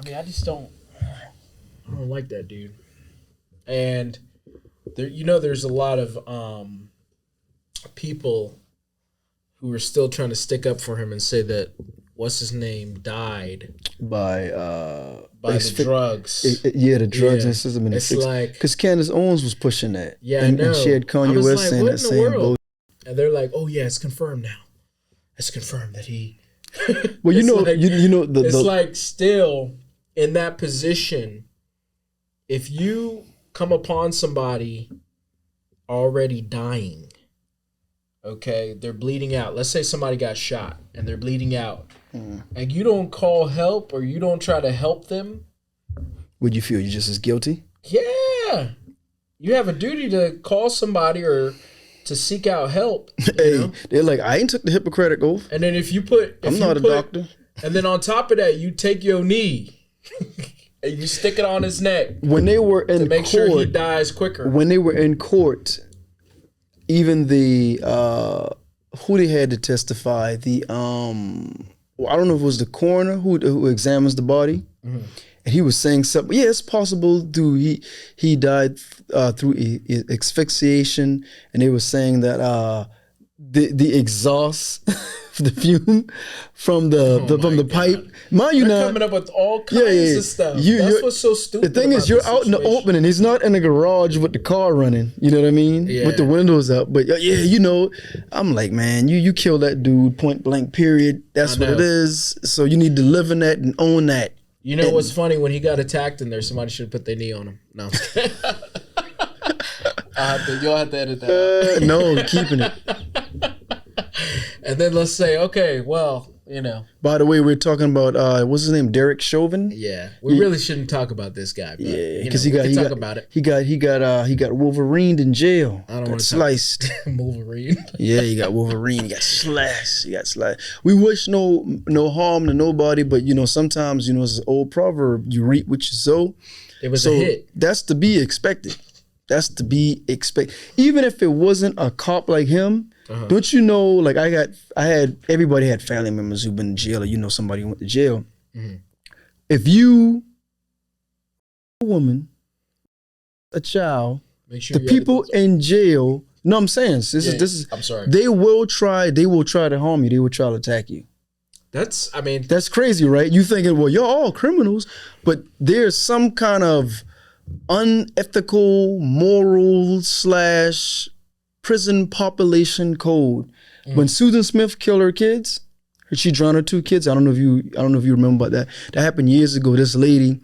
I mean, I don't like that dude. And there's a lot of people who are still trying to stick up for him and say that what's his name died by the drugs. The drugs and system and it's like because Candace Owens was pushing that. Yeah, and, I know. And she had Kanye West saying that same bullshit. And they're like, "Oh yeah, it's confirmed now. It's confirmed that he." Well, you know, it's like still in that position. If you come upon somebody already dying, okay, they're bleeding out. Let's say somebody got shot and they're bleeding out, and you don't call help or you don't try to help them. Would you feel you're just as guilty? Yeah, you have a duty to call somebody or to seek out help. Hey, they're like, I ain't took the Hippocratic oath. And then I'm not a doctor. And then on top of that, you take your knee and you stick it on his neck. When they were in to make court, sure he dies quicker. When they were in court, even the who they had to testify, the I don't know if it was the coroner who examines the body. Mm-hmm. And he was saying something. Yeah, it's possible. He died through asphyxiation, and they were saying that the exhaust, the fume from the pipe. Mind you, now coming up with all kinds of stuff. That's what's so stupid. The thing is, you're out in the open, and he's not in the garage with the car running. You know what I mean? Yeah. With the windows up. But yeah, I'm like, man, you kill that dude point blank. Period. That's what it is. So you need to live in that and own that. You know what's funny? When he got attacked in there, somebody should have put their knee on him. No. You'll have to edit that out. No, keeping it. And then let's say, okay, well, By the way, we're talking about, what's his name? Derek Chauvin? Yeah. We really shouldn't talk about this guy. But, yeah, because he got Wolverined in jail. I don't want to sliced. Wolverine. Yeah, he got Wolverine. He got slashed. We wish no harm to nobody, but sometimes it's an old proverb: you reap what you sow. It was a hit. That's to be expected. Even if it wasn't a cop like him. Uh-huh. Don't you know? Like everybody had family members who've been in jail, or somebody who went to jail. Mm-hmm. If you, a woman, a child, the people in jail. No, I'm saying this is. I'm sorry. They will try to harm you. They will try to attack you. That's crazy, right? You thinking, well, you're all criminals, but there's some kind of unethical, moral / prison population code. When Susan Smith killed her kids, she drowned her 2 kids. I don't know if you remember about that. That happened years ago. This lady,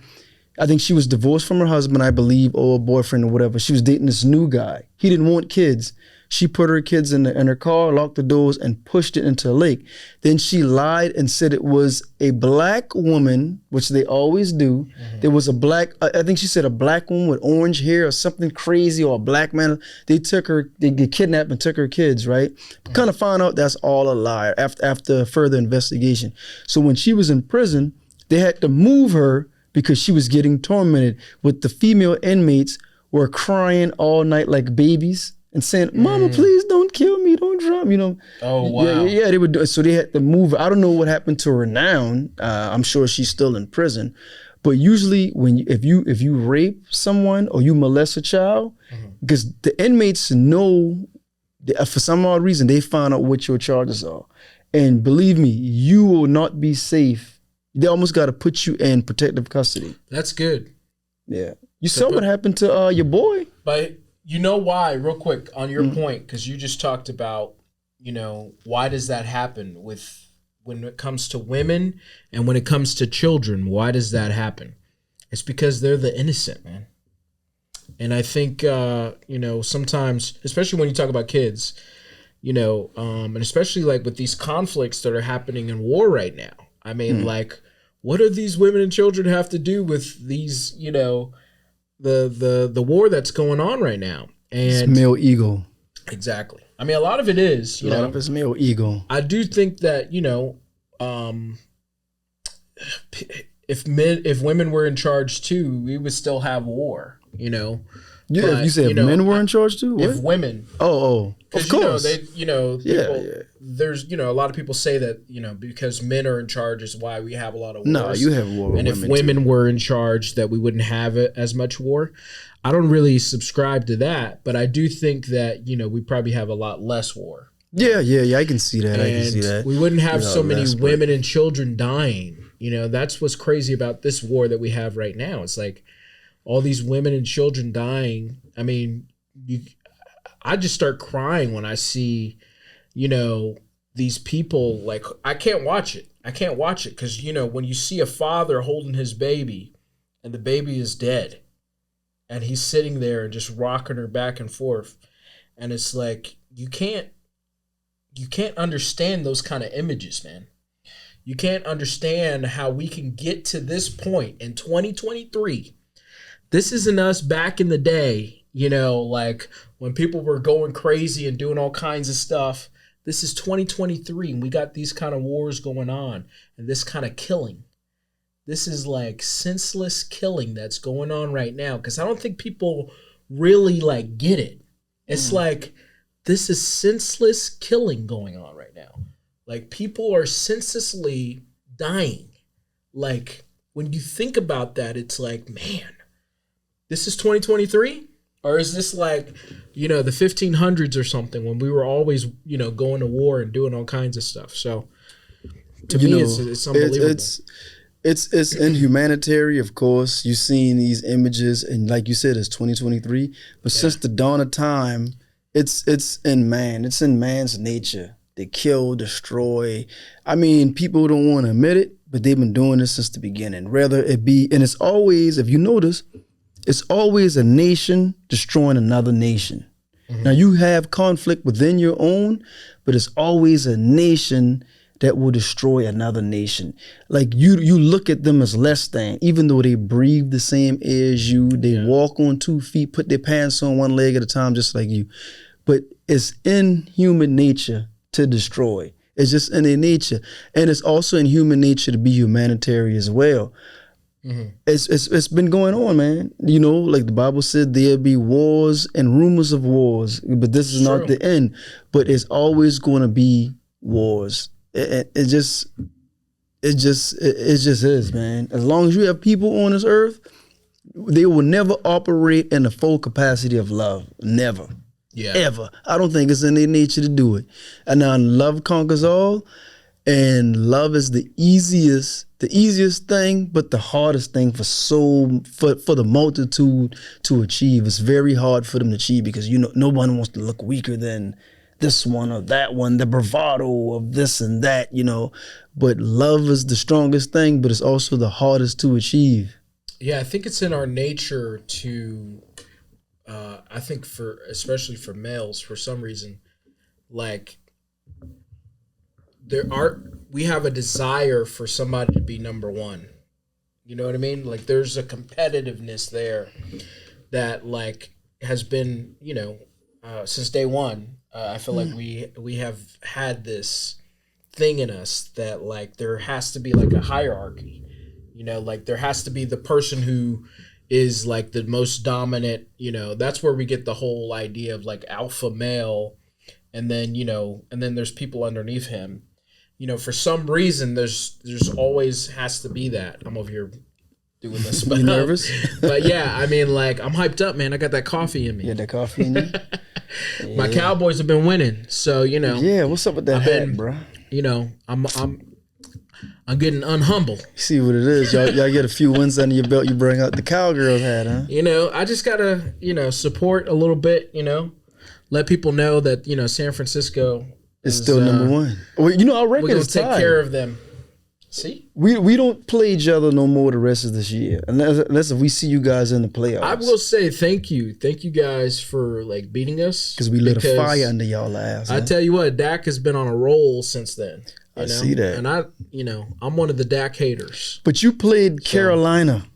I think she was divorced from her husband, I believe, or a boyfriend or whatever. She was dating this new guy. He didn't want kids. She put her kids in her car, locked the doors, and pushed it into a lake. Then she lied and said it was a black woman, which they always do. Mm-hmm. There was I think she said a black woman with orange hair or something crazy, or a black man. They get kidnapped and took her kids, right? Mm-hmm. Kind of found out that's all a lie after further investigation. So when she was in prison, they had to move her because she was getting tormented with the female inmates were crying all night like babies. And saying, "Mama, please don't kill me, don't drop me." Oh wow. Yeah, they would do it. So they had to move her. I don't know what happened to her now. I'm sure she's still in prison. But usually, if you rape someone or you molest a child, because the inmates know, for some odd reason, they find out what your charges are, and believe me, you will not be safe. They almost got to put you in protective custody. That's good. Yeah, you saw what happened to your boy, but. You know why, real quick, on your point, because you just talked about, why does that happen when it comes to women and when it comes to children? Why does that happen? It's because they're the innocent, man. And I think, sometimes, especially when you talk about kids, and especially like with these conflicts that are happening in war right now. I mean, like, what do these women and children have to do with these, the war that's going on right now? And it's male ego. Exactly. I mean, a lot of it is. A lot of it's male ego. I do think that if women were in charge too, we would still have war. If you said men were in charge too? What? If women. Of course. People, there's, a lot of people say that, because men are in charge is why we have a lot of wars. No, you have war with women. And if women were in charge, that we wouldn't have as much war. I don't really subscribe to that, but I do think that, we probably have a lot less war. Yeah, I can see that. And we wouldn't have so many women and children dying. That's what's crazy about this war that we have right now. It's like all these women and children dying. I mean, I just start crying when I see, these people. Like, I can't watch it. Because, when you see a father holding his baby and the baby is dead and he's sitting there and just rocking her back and forth. And it's like, you can't understand those kind of images, man. You can't understand how we can get to this point in 2023. This isn't us back in the day, like when people were going crazy and doing all kinds of stuff. This is 2023, and we got these kind of wars going on and this kind of killing. This is like senseless killing that's going on right now, because I don't think people really get it. It's like, this is senseless killing going on right now. Like, people are senselessly dying. Like, when you think about that, it's like, man, this is 2023? Or is this like, the 1500s or something, when we were always, going to war and doing all kinds of stuff? So, to me, it's unbelievable. It's inhumanitarian, of course. You've seen these images, and like you said, it's 2023. But since the dawn of time, it's in man. It's in man's nature to kill, destroy. I mean, people don't want to admit it, but they've been doing this since the beginning. Rather it be, and it's always, if you notice, it's always a nation destroying another nation. Mm-hmm. Now, you have conflict within your own, but it's always a nation that will destroy another nation. Like, you look at them as less than, even though they breathe the same air as you, they walk on 2 feet, put their pants on one leg at a time, just like you. But it's in human nature to destroy. It's just in their nature. And it's also in human nature to be humanitarian as well. Mm-hmm. It's been going on, man. Like the Bible said, there'll be wars and rumors of wars, but this is not the end. But it's always going to be wars. It just is, man. As long as you have people on this earth, they will never operate in the full capacity of love. Never. Yeah. Ever. I don't think it's in their nature to do it. And now love conquers all, and love is the easiest thing, but the hardest thing for the multitude to achieve. It's very hard for them to achieve because no one wants to look weaker than this one or that one, the bravado of this and that, But love is the strongest thing, but it's also the hardest to achieve. Yeah, I think it's in our nature to, I think especially for males, for some reason, like we have a desire for somebody to be number one. You know what I mean? Like, there's a competitiveness there that has been, since day one. I feel like we have had this thing in us that there has to be a hierarchy, there has to be the person who is the most dominant, that's where we get the whole idea of alpha male. And then, and then there's people underneath him, for some reason there's always has to be that. I'm over here doing this. But, you nervous? But yeah, I mean, I'm hyped up, man. I got that coffee in me. Yeah, that coffee in you? Yeah. My Cowboys have been winning, so Yeah, what's up with that hat, bro? I'm getting unhumble. See what it is, y'all get a few wins under your belt. You bring out the Cowgirls hat, huh? I just gotta support a little bit. Let people know that San Francisco is still number one. Well, I reckon we're gonna it's take time. care of them. See, we don't play each other no more the rest of this year, unless if we see you guys in the playoffs. I will say thank you guys for beating us, because we lit a fire under y'all ass. I tell you what, Dak has been on a roll since then. I see that, and I'm one of the Dak haters. But you played Carolina.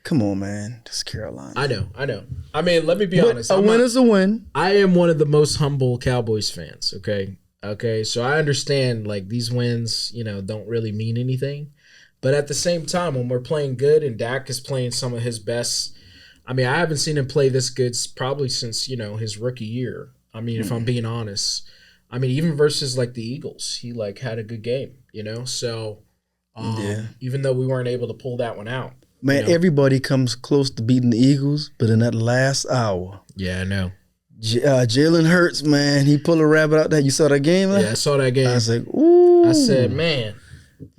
Come on, man, this is Carolina. I know. I mean, let me be honest. A win is a win. I am one of the most humble Cowboys fans. Okay, so I understand these wins, don't really mean anything. But at the same time, when we're playing good and Dak is playing some of his best I mean, I haven't seen him play this good probably since, his rookie year. I mean, if I'm being honest. I mean, even versus like the Eagles, he like had a good game, So even though we weren't able to pull that one out. Man, everybody comes close to beating the Eagles, but in that last hour. Yeah, I know. Jalen Hurts, man, he pulled a rabbit out there. You saw that game? Yeah, I saw that game. I was like, ooh. I said, man.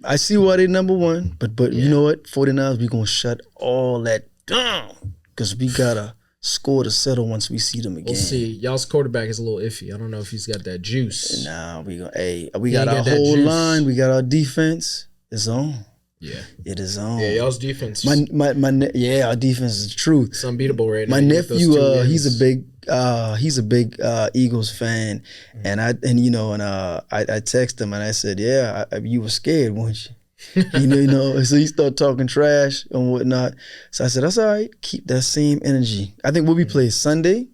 I see why they number one, but you know what? 49ers, we going to shut all that down because we got to score to settle once we see them again. We'll see. Y'all's quarterback is a little iffy. I don't know if he's got that juice. Nah, we got our whole line. We got our defense. It's on. Yeah, it is on. Yeah, y'all's defense. Our defense is the truth. It's unbeatable right now. My nephew, he's a big Eagles fan, and I text him and I said, yeah, you were scared, weren't you? So he started talking trash and whatnot. So I said, that's all right. Keep that same energy. I think what we played Sunday,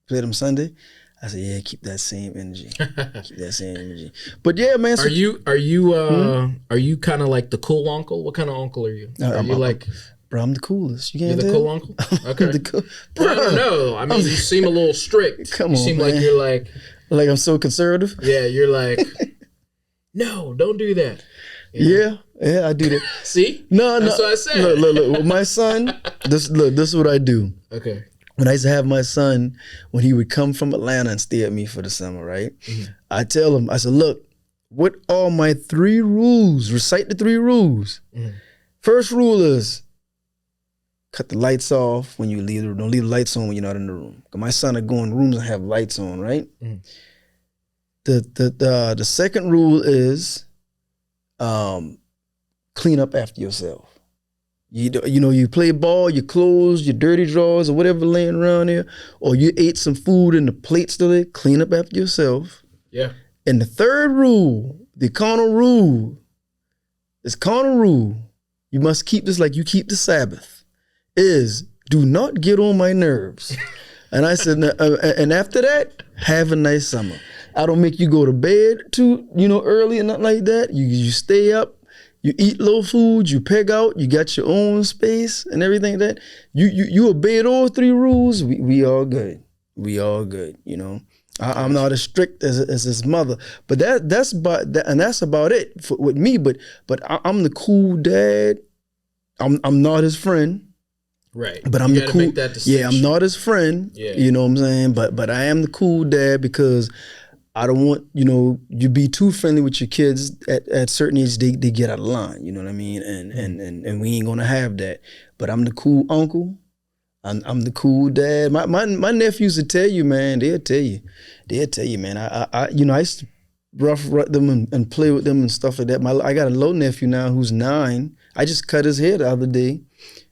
played them Sunday. I said, yeah, keep that same energy. Keep that same energy. But yeah, man. So are you kind of like the cool uncle? What kind of uncle are you? Bro, I'm the coolest. You're the cool uncle? Okay. Bro, I don't know. I mean, you seem a little strict. You seem like you're like I'm so conservative. Yeah, you're like, no, don't do that. Yeah, I do that. See? No. That's what I said. Look. With my son, this is what I do. Okay. When I used to have my son, when he would come from Atlanta and stay at me for the summer, right? Mm-hmm. I tell him, I said, look, what are my 3 rules? Recite the 3 rules. Mm-hmm. First rule is cut the lights off when you leave. Don't leave the lights on when you're not in the room. Cause my son would go in rooms and have lights on, right? Mm-hmm. The second rule is clean up after yourself. You play ball, your clothes, your dirty drawers, or whatever laying around there, or you ate some food and the plate's still there, clean up after yourself. Yeah. And the third rule, the carnal rule, you must keep this like you keep the Sabbath, is do not get on my nerves. And I said, and after that, have a nice summer. I don't make you go to bed too, early and nothing like that. You stay up. You eat low food, you peg out, you got your own space and everything like that. You obey all 3 rules, we all good. We all good, I'm not as strict as his mother, but that's about it with me. But I'm the cool dad. I'm not his friend. Right. But I'm the cool. Yeah, I'm not his friend. Yeah. You know what I'm saying? But I am the cool dad because I don't want, you be too friendly with your kids at certain age, they get out of line, you know what I mean? And we ain't gonna have that. But I'm the cool uncle. I'm the cool dad. My nephews will tell you, man, they'll tell you, man. I used to rough them and play with them and stuff like that. I got a little nephew now who's 9. I just cut his hair the other day.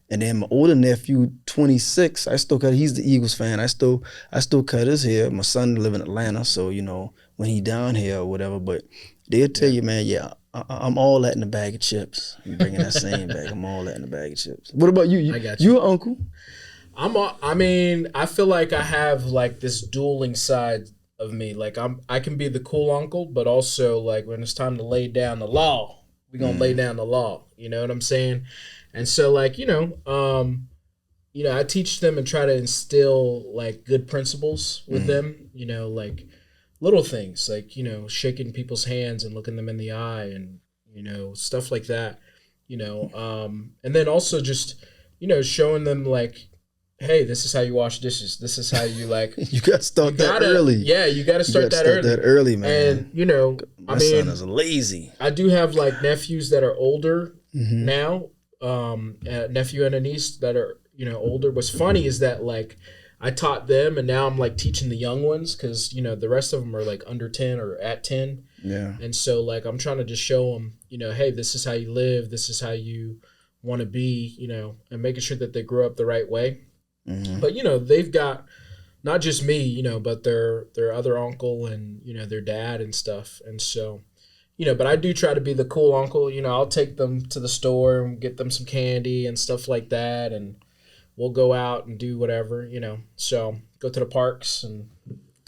And then my older nephew, 26, he's the Eagles fan. I still cut his hair. My son live in Atlanta, so, when he down here or whatever, but they'll tell you, man, yeah, I'm all that in a bag of chips. I'm bringing that same bag. I'm all that in a bag of chips. What about you? I got you. You an uncle? I feel like I have like this dueling side of me. Like I can be the cool uncle, but also like when it's time to lay down the law, we're going to lay down the law. You know what I'm saying? And so, like, I teach them and try to instill, like, good principles with them, like little things, like, shaking people's hands and looking them in the eye and, stuff like that, and then also just, showing them, like, hey, this is how you wash dishes. This is how you, like. You got to start that early. Yeah, you got to start that early, man. And, my son is lazy. I do have, like, nephews that are older now. A nephew and a niece that are older. What's funny is that like I taught them and now I'm like teaching the young ones because the rest of them are like under 10 or at 10. Yeah. And so like I'm trying to just show them hey, this is how you live, this is how you want to be, and making sure that they grow up the right way. But they've got not just me but their other uncle and their dad and stuff. And so but I do try to be the cool uncle. I'll take them to the store and get them some candy and stuff like that. And we'll go out and do whatever, So go to the parks and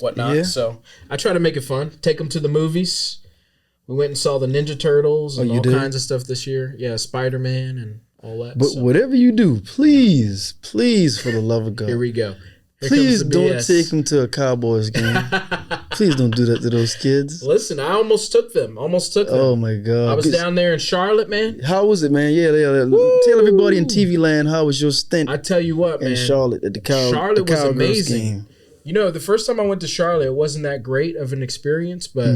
whatnot. Yeah. So I try to make it fun. Take them to the movies. We went and saw the Ninja Turtles and all kinds of stuff this year. Yeah, Spider-Man and all that. But whatever you do, please, for the love of God. Here we go. Please don't take them to a Cowboys game. Please don't do that to those kids. Listen, I almost took them. Oh my God. I was down there in Charlotte, man. How was it, man? Yeah. Tell everybody in TV land, how was your stint? I tell you what, man. In Charlotte at Charlotte was amazing. Game. You know, the first time I went to Charlotte, it wasn't that great of an experience, but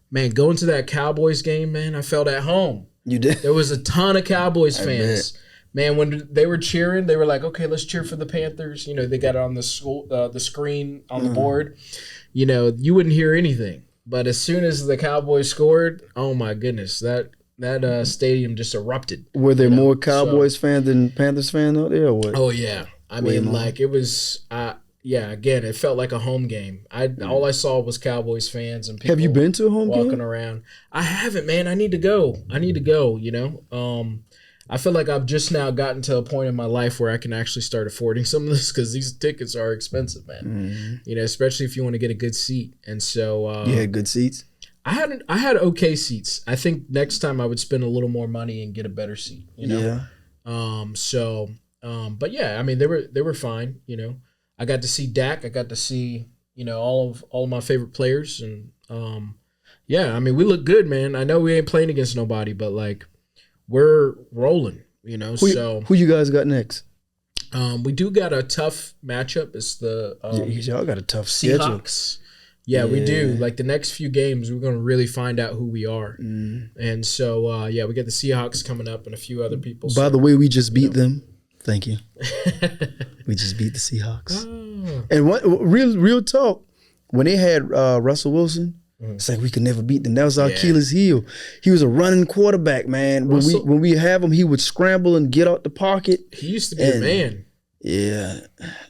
man, going to that Cowboys game, man, I felt at home. You did? There was a ton of Cowboys fans. Man, when they were cheering, they were like, okay, let's cheer for the Panthers. You know, they got it on the screen on the board. You know, you wouldn't hear anything. But as soon as the Cowboys scored, oh my goodness, that stadium just erupted. Were there more Cowboys fans than Panthers fans out there or what? Oh, yeah. I mean, like, it was, again, it felt like a home game. All I saw was Cowboys fans and people. Have you been to a home game? Walking around. I haven't, man. I need to go, you know. I feel like I've just now gotten to a point in my life where I can actually start affording some of this because these tickets are expensive, man. You know, especially if you want to get a good seat. And so you had good seats? I had okay seats. I think next time I would spend a little more money and get a better seat, you know. Yeah. But yeah, I mean they were fine, you know. I got to see Dak, I got to see, you know, all of my favorite players and yeah, I mean we look good, man. I know we ain't playing against nobody, but like we're rolling, you know. Who you guys got next? We do got a tough matchup. It's the y'all got a tough schedule. Seahawks. Yeah, we do. Like the next few games, we're gonna really find out who we are. And so yeah, we got the Seahawks coming up and a few other people. By the way, we just beat them. Thank you. We just beat the Seahawks. And what real talk, when they had Russell Wilson. It's like we could never beat them. That was our Achilles heel. He was a running quarterback, man. When we have him, he would scramble and get out the pocket. He used to be a man. Yeah.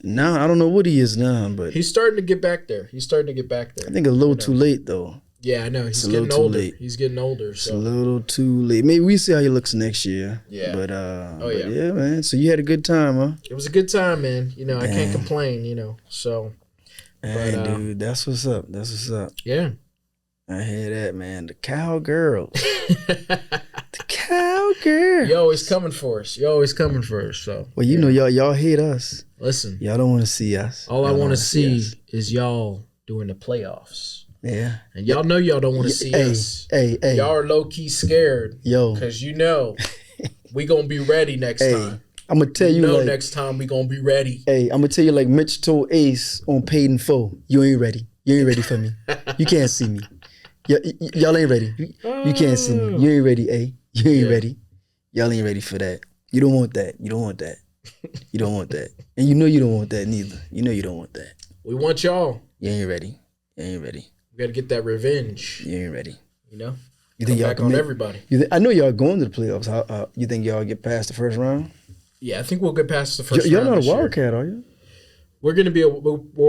Now I don't know what he is now, but he's starting to get back there. I think a little too late though. Yeah, I know. He's getting older. He's getting older. It's a little too late. Maybe we see how he looks next year. Yeah. But yeah, man. So you had a good time, huh? It was a good time, man. You know, I can't complain. You know, so. Hey, dude, that's what's up. Yeah. I hear that, man. The cowgirls. The cowgirls. You're always coming for us. So. Well, you know, y'all hate us. Listen. Y'all don't want to see us. All I want to see is y'all doing the playoffs. Yeah. And y'all know y'all don't want to see us. Hey. Y'all are low-key scared. Yo. Because you know we going to be ready next time. I'm going to tell you like, next time we going to be ready. Hey, I'm going to tell you like Mitch told Ace on Paid in Full. You ain't ready. You ain't ready for me. You can't see me. Y'all ain't ready. You can't see me. You ain't ready, A. You ain't ready. Y'all ain't ready for that. You don't want that. You don't want that. And you know you don't want that neither. You know you don't want that. We want y'all. You ain't ready. We got to get that revenge. You ain't ready. You know? You think y'all back on everybody. I know y'all going to the playoffs. How you think y'all get past the first round? Yeah, I think we'll get past the first round. Y'all not a Wildcat, are you? We're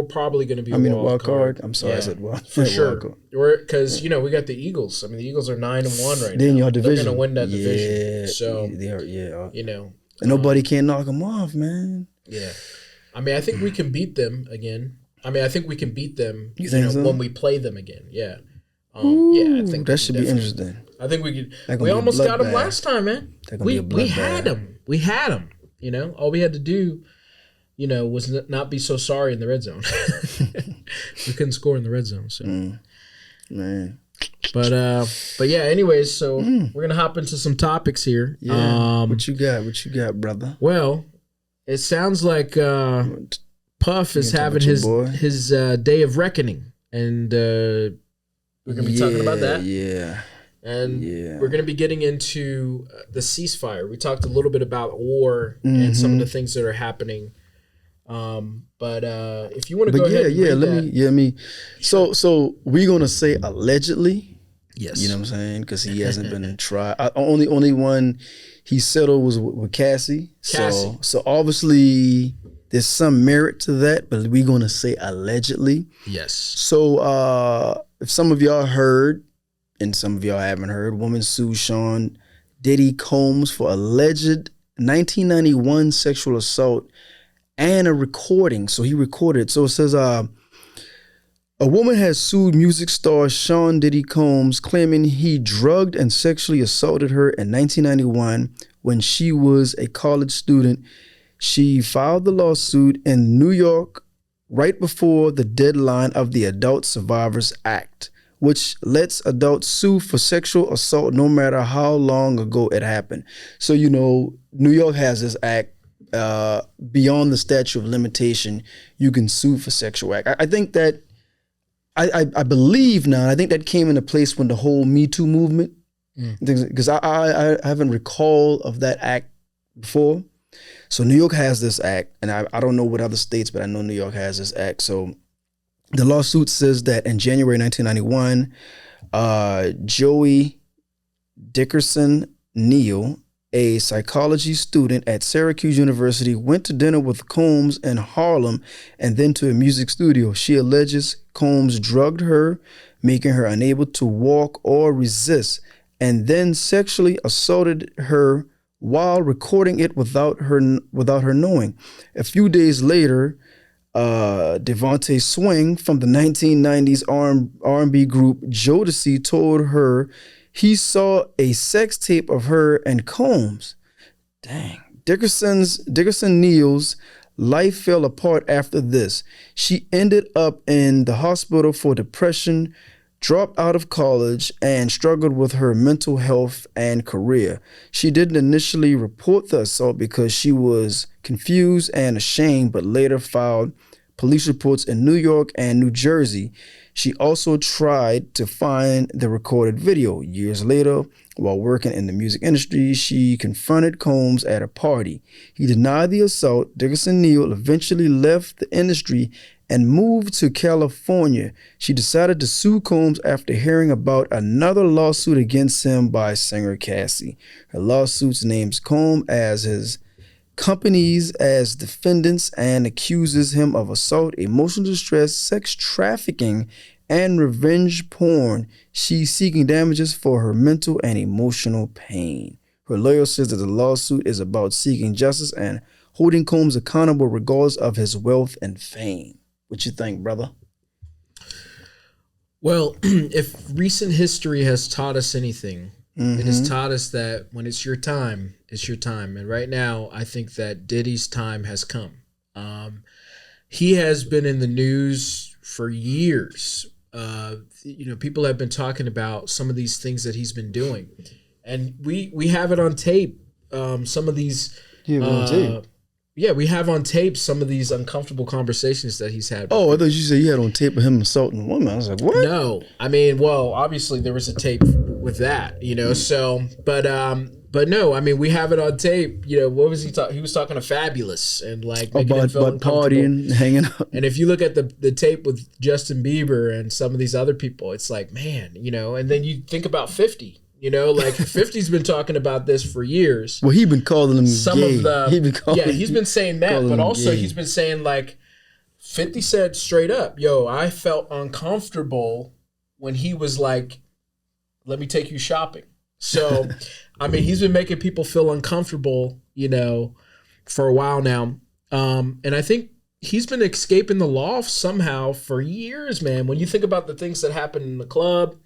probably gonna be a wild card. I'm sorry, I said wild. For sure. Because, you know, we got the Eagles. I mean, the Eagles are 9-1 right now. Then your division. They're gonna win that division. So they are, you know. And nobody can knock them off, man. Yeah. I mean, I think we can beat them again. You think so? When we play them again. Yeah. I think that should be interesting. I think we could. We almost got them last time, man. We had them. You know, all we had to do, you know, was not be so sorry in the red zone. We couldn't score in the red zone, so man. But yeah. Anyways, so we're gonna hop into some topics here. Yeah. What you got, brother? Well, it sounds like Puff is having his day of reckoning, and we're gonna be talking about that. Yeah. And we're going to be getting into the ceasefire. We talked a little bit about war and some of the things that are happening. But if you want to go ahead and read that. So we're going to say allegedly. Yes. You know what I'm saying? Because he hasn't been tried. Only one he settled was with Cassie. So obviously there's some merit to that, but we're going to say allegedly. Yes. So if some of y'all heard, and some of y'all haven't heard, woman sues Sean Diddy Combs for alleged 1991 sexual assault and a recording. So he recorded. So it says, a woman has sued music star Sean Diddy Combs, claiming he drugged and sexually assaulted her in 1991 when she was a college student. She filed the lawsuit in New York right before the deadline of the Adult Survivors Act, which lets adults sue for sexual assault no matter how long ago it happened. So, New York has this act, beyond the statute of limitation, you can sue for sexual act. I think that, I believe now, I think that came into place when the whole Me Too movement, because I haven't recall of that act before. So New York has this act, and I don't know what other states, but I know New York has this act. So the lawsuit says that in January 1991, Joey Dickerson Neal, a psychology student at Syracuse University, went to dinner with Combs in Harlem and then to a music studio. She alleges Combs drugged her, making her unable to walk or resist, and then sexually assaulted her while recording it without her knowing. A few days later, Devontae Swing from the 1990s R&B group Jodeci told her he saw a sex tape of her and Combs. Dang. Dickerson Neal's life fell apart after this. She ended up in the hospital for depression, dropped out of college, and struggled with her mental health and career. She didn't initially report the assault because she was confused and ashamed, but later filed police reports in New York and New Jersey. She also tried to find the recorded video. Years later, while working in the music industry, she confronted Combs at a party. He denied the assault. Dickerson Neal eventually left the industry and moved to California. She decided to sue Combs after hearing about another lawsuit against him by singer Cassie. Her lawsuit names Combs as his companies as defendants and accuses him of assault, emotional distress, sex trafficking, and revenge porn. She's seeking damages for her mental and emotional pain. Her lawyer says that the lawsuit is about seeking justice and holding Combs accountable regardless of his wealth and fame. What you think, brother? Well, if recent history has taught us anything, it has taught us that when it's your time, it's your time. And right now, I think that Diddy's time has come. He has been in the news for years. People have been talking about some of these things that he's been doing. And we have it on tape. Some of these... on tape. Yeah, we have on tape some of these uncomfortable conversations that he's had. Oh, I thought you said you had on tape of him assaulting a woman. I was like, what? No, I mean, well, obviously there was a tape with that, So, but no, I mean, we have it on tape. What was he talking? He was talking to Fabulous and making him feel uncomfortable, partying, hanging out. And if you look at the tape with Justin Bieber and some of these other people, it's like, man, And then you think about 50. 50's been talking about this for years. Well, he's been calling him gay. He's been saying that, but also he's been saying 50 said straight up, yo, I felt uncomfortable when he was like, let me take you shopping. So, I mean, he's been making people feel uncomfortable, for a while now. And I think he's been escaping the law somehow for years, man. When you think about the things that happened in the club,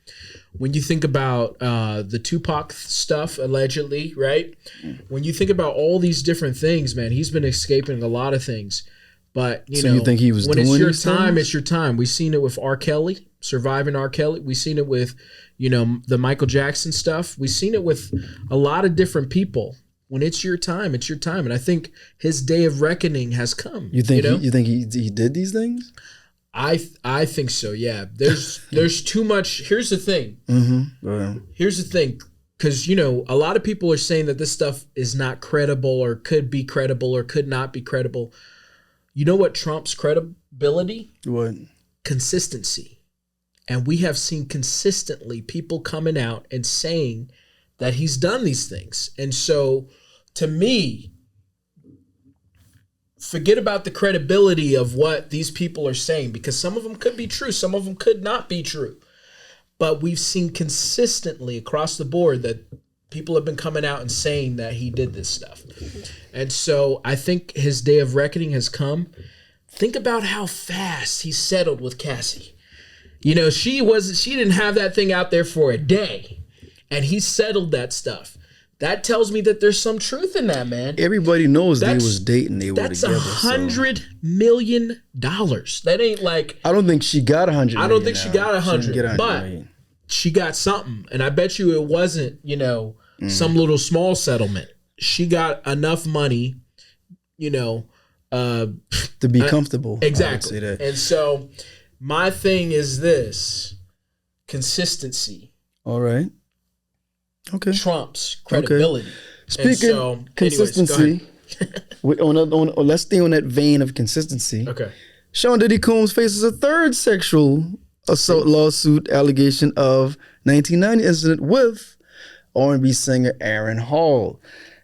when you think about the Tupac stuff, allegedly, right? When you think about all these different things, man, he's been escaping a lot of things. But, you think he was when doing it's your these time, things? It's your time. We've seen it with R. Kelly, surviving R. Kelly. We've seen it with, the Michael Jackson stuff. We've seen it with a lot of different people. When it's your time, it's your time. And I think his day of reckoning has come. You think he did these things? I think so, yeah. There's too much. Here's the thing. Here's the thing. Because, a lot of people are saying that this stuff is not credible or could be credible or could not be credible. You know what trumps credibility? What? Consistency. And we have seen consistently people coming out and saying that he's done these things. And so, to me, forget about the credibility of what these people are saying, because some of them could be true, some of them could not be true. But we've seen consistently across the board that people have been coming out and saying that he did this stuff. And so I think his day of reckoning has come. Think about how fast he settled with Cassie. She didn't have that thing out there for a day, and he settled that stuff. that tells me that there's some truth in that, man. Everybody knows they was dating. They were that's together. $100 million. That ain't like. I don't think she got 100. I don't think she got 100, $100 but million. She got something, and I bet you it wasn't, some little small settlement. She got enough money, to be comfortable. Exactly. And so my thing is this: consistency. All right. Okay. Trumps credibility. Okay. Speaking consistency, let's stay on that vein of consistency. Okay. Sean Diddy Combs faces a third sexual assault lawsuit allegation of 1990 incident with R&B singer Aaron Hall.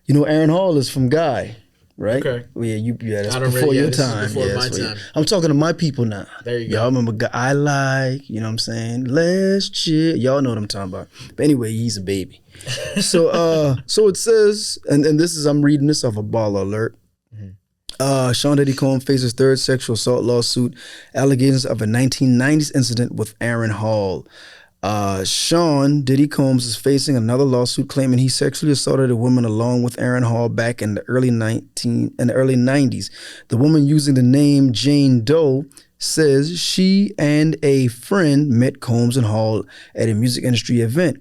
You know, Aaron Hall is from Guy, right? Okay. Well, yeah, that's before your time. Before my time. I'm talking to my people now. There you go. Y'all remember Guy I Like, you know what I'm saying? Let's chill. Y'all know what I'm talking about. But anyway, he's a baby. So it says, and this is, I'm reading this off a Baller Alert. Sean Diddy Combs faces third sexual assault lawsuit, allegations of a 1990s incident with Aaron Hall. Sean Diddy Combs is facing another lawsuit claiming he sexually assaulted a woman along with Aaron Hall back in the early 90s. The woman, using the name Jane Doe, says she and a friend met Combs and Hall at a music industry event.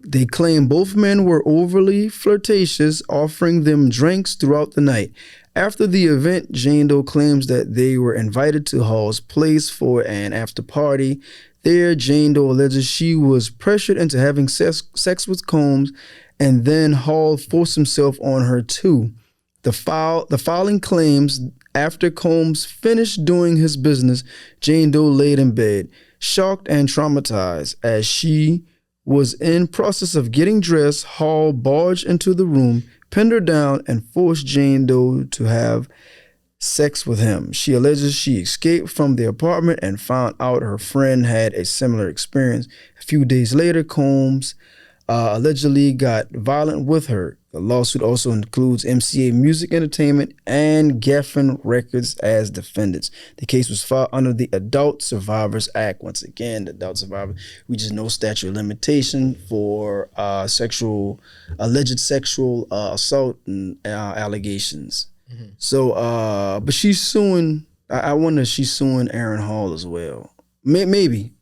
They claim both men were overly flirtatious, offering them drinks throughout the night. After the event, Jane Doe claims that they were invited to Hall's place for an after party. There, Jane Doe alleges she was pressured into having sex with Combs, and then Hall forced himself on her too. The filing claims after Combs finished doing his business, Jane Doe laid in bed, shocked and traumatized. As she was in process of getting dressed, Hall barged into the room, pinned her down, and forced Jane Doe to have sex with him. She alleges she escaped from the apartment and found out her friend had a similar experience. A few days later, Combs allegedly got violent with her. The lawsuit also includes MCA Music Entertainment and Geffen Records as defendants. The case was filed under the Adult Survivors Act. Once again, the Adult Survivors, we just know statute of limitation for alleged sexual assault and allegations. Mm-hmm. So, but she's suing. I wonder if she's suing Aaron Hall as well. Maybe,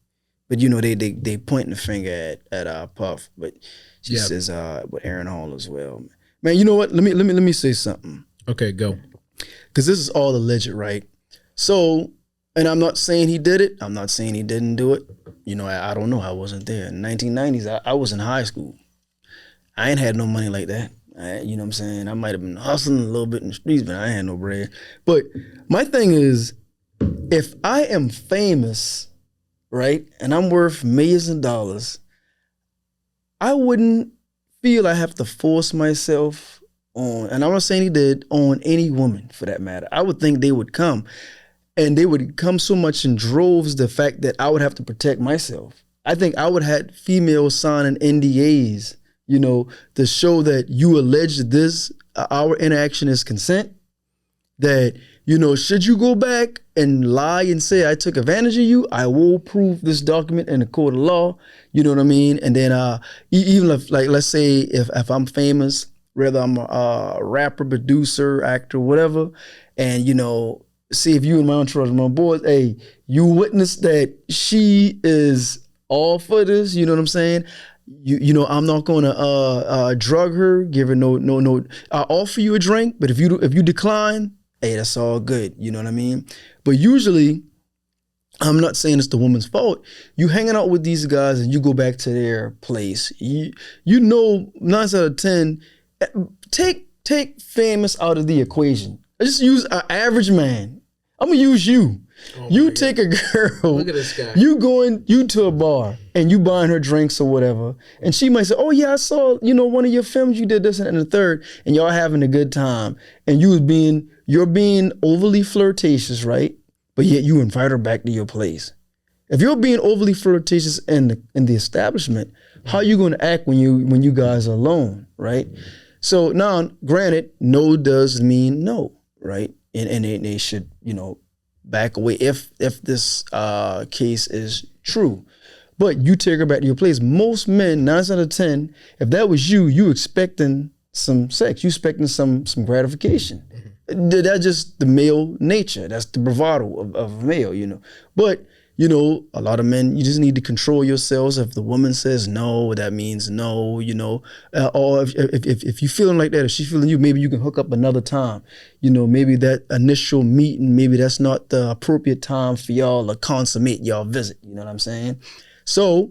but they pointing the finger at Puff, but she says with Aaron Hall as well. Man, you know what? Let me say something. Okay, go. Because this is all alleged, right? So, and I'm not saying he did it. I'm not saying he didn't do it. I don't know. I wasn't there. In the 1990s, I was in high school. I ain't had no money like that. You know what I'm saying? I might have been hustling a little bit in the streets, but I ain't had no bread. But my thing is, if I am famous, right, and I'm worth millions of dollars, I wouldn't feel I have to force myself on, and I'm not saying he did, on any woman for that matter. I would think they would come, and they would come so much in droves, the fact that I would have to protect myself. I think I would have had females signing NDAs, to show that you alleged this, our interaction is consent, that, should you go back and lie and say I took advantage of you, I will prove this document in a court of law, you know what I mean? And then even if, like, let's say if I'm famous, whether I'm a rapper, producer, actor, whatever, and, see if you and my entourage, my boys, hey, you witness that she is all for this, you know what I'm saying? I'm not gonna drug her, give her no. I'll offer you a drink, but if you decline, hey, that's all good. You know what I mean? But usually, I'm not saying it's the woman's fault. You hanging out with these guys and you go back to their place. 9 out of 10, take famous out of the equation. I just use an average man. I'm gonna use you. Oh, you take a girl, look at this guy. You to a bar and you buying her drinks or whatever, and she might say, "Oh yeah, I saw one of your films. You did this and the third, and y'all having a good time." And you're being overly flirtatious, right? But yet you invite her back to your place. If you're being overly flirtatious in the establishment, how are you going to act when you guys are alone, right? So now, granted, no does mean no, right? And they should back away if this case is true. But you take her back to your place. Most men, 9 out of 10, if that was you expecting some sex. You expecting some gratification. That's just the male nature. That's the bravado of a male, you know. But, you know, a lot of men, you just need to control yourselves. If the woman says no, that means no, you know. Or if you feeling like that, if she's feeling you, maybe you can hook up another time. You know, maybe that initial meeting, maybe that's not the appropriate time for y'all to consummate y'all visit. You know what I'm saying? So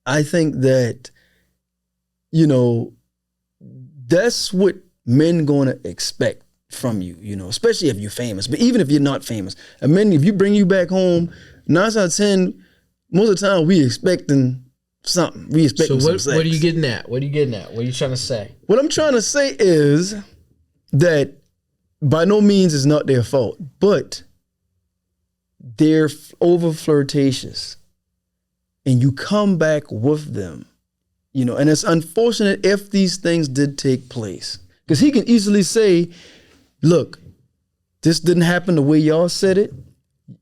I think that, you know, that's what men gonna expect from you, you know, especially if you're famous. But even if you're not famous, if you bring you back home, 9 out of 10, most of the time we expecting something. We expecting some sex. What are you getting at? What are you getting at? What are you trying to say? What I'm trying to say is that by no means is not their fault, but they're over flirtatious, and you come back with them, you know. And it's unfortunate if these things did take place, because he can easily say, look, this didn't happen the way y'all said it.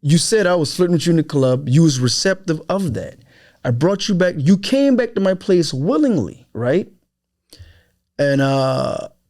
You said I was flirting with you in the club. You was receptive of that. I brought you back. You came back to my place willingly, right? And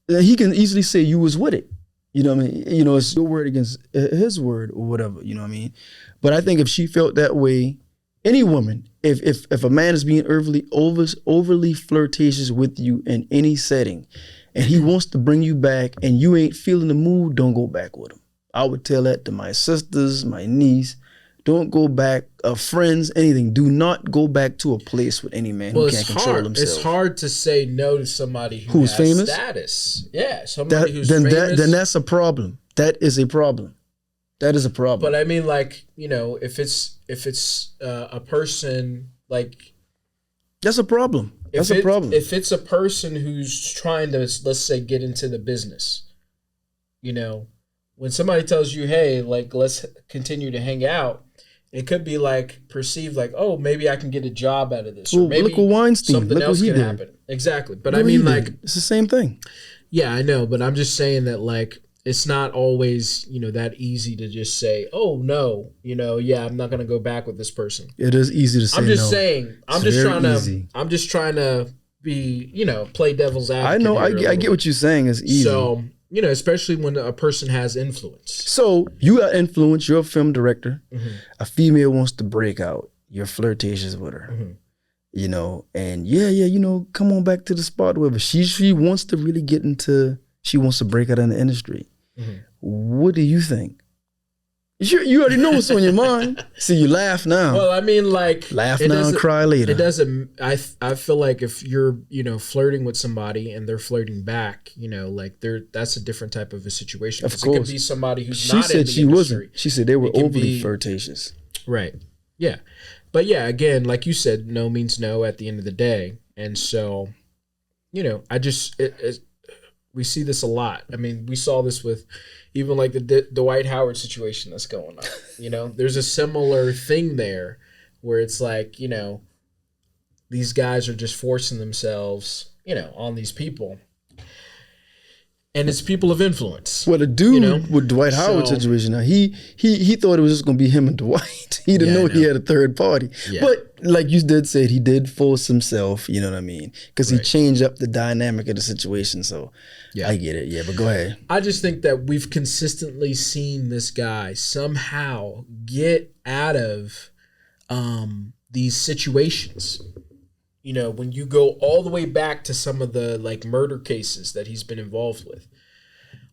he can easily say you was with it. You know what I mean? You know, it's your word against his word or whatever, you know what I mean? But I think if she felt that way, any woman, if a man is being overly flirtatious with you in any setting, and he wants to bring you back and you ain't feeling the mood, don't go back with him. I would tell that to my sisters, my niece. Don't go back, friends, anything. Do not go back to a place with any man who can't control himself. It's hard to say no to somebody who's has famous status. Yeah, somebody who's famous. Then that's a problem. That is a problem. That is a problem. But I mean, like, you know, if it's a person like, that's a problem. That's a problem. If it's a person who's trying to, let's say, get into the business, you know, when somebody tells you, hey, like, let's continue to hang out, it could be like perceived like, oh, maybe I can get a job out of this. Well, or maybe look what Weinstein, something else can happen. Exactly. But I mean, like, it's the same thing. Yeah, I know. But I'm just saying that, like, it's not always, you know, that easy to just say, oh, no, you know, yeah, I'm not going to go back with this person. It is easy to say. I'm just no. saying, I'm just trying to be, you know, play devil's advocate. I know. I get what you're saying. It's easy. So, you know, especially when a person has influence. So you got influence. You're a film director. Mm-hmm. A female wants to break out. You're flirtatious with her. Mm-hmm. You know, and you know, come on back to the spot with her. She wants to really get into. She wants to break out in the industry. Mm-hmm. What do you think? You already know what's on your mind. See, you laugh now. Well, I mean, like, laugh now and cry later. It doesn't. I feel like if you're, you know, flirting with somebody and they're flirting back, you know, like that's a different type of a situation. Of course, it could be somebody who's she not said in the she industry. Wasn't. She said they were overly flirtatious. Right. Yeah. But yeah, again, like you said, no means no at the end of the day, and so, you know, I just we see this a lot. I mean, we saw this with even like the Dwight Howard situation that's going on. You know, there's a similar thing there where it's like, you know, these guys are just forcing themselves, you know, on these people. And it's people of influence. Well, the dude with Dwight Howard's situation, now he thought it was just going to be him and Dwight. He didn't know he had a third party. Yeah. But like you did say, he did force himself, you know what I mean? Because he changed up the dynamic of the situation. So I get it. Yeah, but go ahead. I just think that we've consistently seen this guy somehow get out of these situations. You know, when you go all the way back to some of the like murder cases that he's been involved with,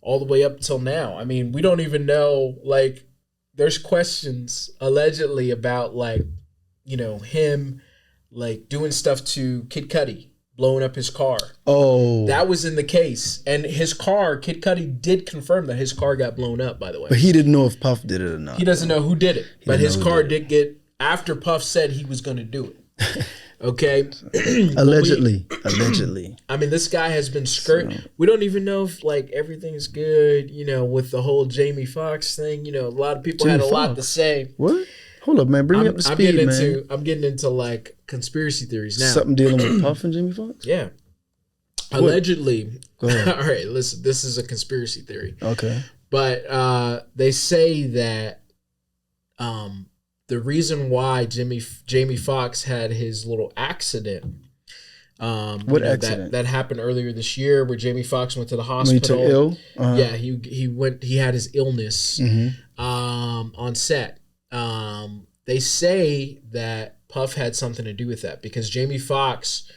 all the way up till now. I mean, we don't even know, like, there's questions allegedly about, like, you know, him like doing stuff to Kid Cudi, blowing up his car. Oh. That was in the case. And his car, Kid Cudi did confirm that his car got blown up, by the way. But he didn't know if Puff did it or not. He doesn't know who did it. But his car did get, after Puff said he was going to do it. Okay. Allegedly. I mean, this guy has been skirting. So. We don't even know if like everything's good, you know, with the whole Jamie Foxx thing. You know, a lot of people had a lot to say. What? Hold up, man. Bring me up to speed, man. I'm getting into like conspiracy theories now. Something dealing with Puff and Jamie Foxx? Yeah. What? Allegedly. Go ahead. All right, listen. This is a conspiracy theory. Okay. But they say that the reason why Jamie Foxx had his little accident. What accident? That happened earlier this year, where Jamie Foxx went to the hospital. When he took ill? Yeah, he had his illness on set. They say that Puff had something to do with that, because Jamie Foxx